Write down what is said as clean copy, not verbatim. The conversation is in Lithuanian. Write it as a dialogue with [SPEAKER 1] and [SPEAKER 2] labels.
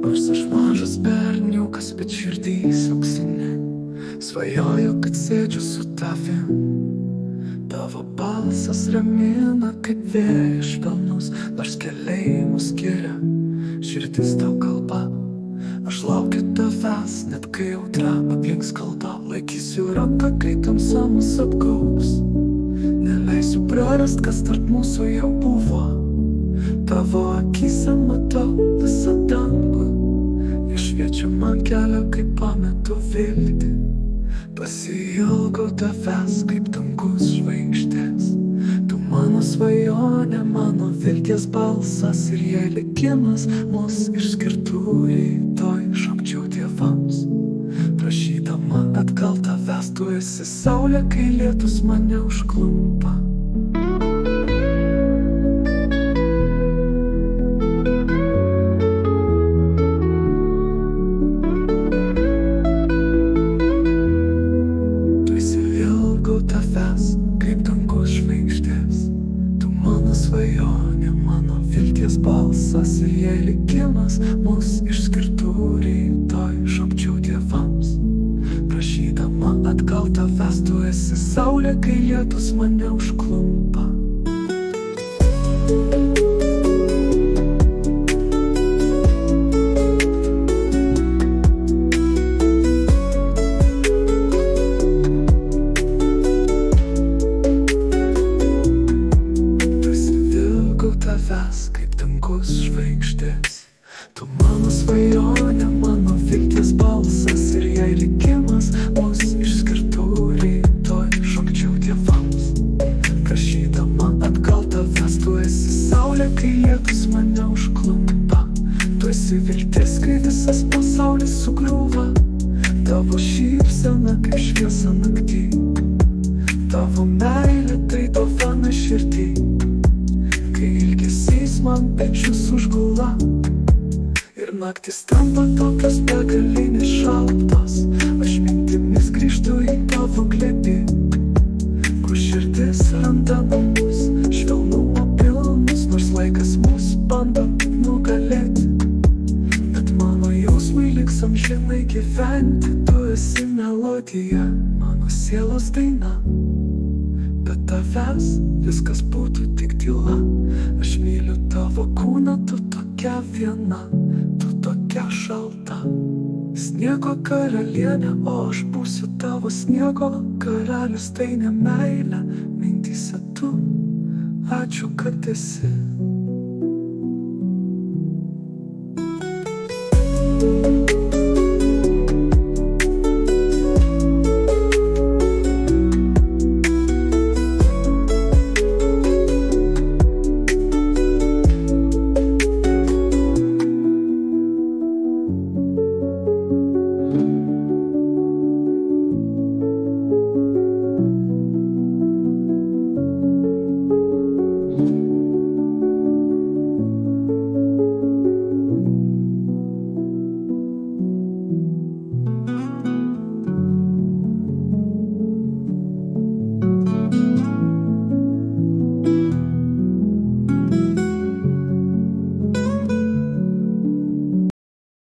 [SPEAKER 1] Nors aš mažas berniukas, bet širdys auksinė. Svajoju, kad sėdžiu su tavim. Tavo balsas ramina kaip vėjas švelnus. Nors keliai mus skiria, širdis tau kalba. Aš laukiu tavęs, net kai audra aplink skalda. Laikysiu ranką, kai tamsa mus apgaubs. Neleisiu prarast, kas tarp mūsų jau buvo. Tavo akyse matau visą dangų. Jie šviečia man kelią, kai pametu viltį. Pasiilgau tavęs, kaip dangus žvaigždės. Tu mano svajonė, mano vilties balsas. Ir jei likimas mus išskirtų rytoj, šaukčiau dievams, prašydama atgal tavęs. Tu esi saulė, kai lietus mane užklumpa. Kaip dangus žvaigždės. Tu mano svajonė, mano vilties balsas. Ir jei likimas mus išskirtų rytoj, šaukčiau dievams, prašydama atgal tavęs. Tu esi saulė, kai lietus mane užklumpa. Kaip dangus žvaigždės. Tu mano svajonė, mano vilties balsas. Ir jei likimas mus išskirtų rytoj, šaukčiau dievams, prašydama atgal tavęs. Tu esi saulė, kai lietus mane užklumpa. Tu esi viltis, kai visas pasaulis sugriūva. Tavo šypsena kaip šviesa naktį. Tavo meilė tai dovana širdį. Kai ilgesys man pečius užgula ir naktis tampa tokios begalinės šaltos, aš mintimis grįžtu į tavo glėbį, kur širdis randa namus, švelnumo pilnus. Nors laikas mus bando nugalėti, bet mano jausmai liks amžinai gyventi. Tu esi melodija, mano sielos daina. Be tavęs viskas būtų tik tyla. Aš myliu tavo kūną, tu tokia viena, tu tokia šalta. Sniego karalienė, o aš būsiu tavo sniego karalius. Tai ne meilė, mintyse tu. Ačiū, kad esi.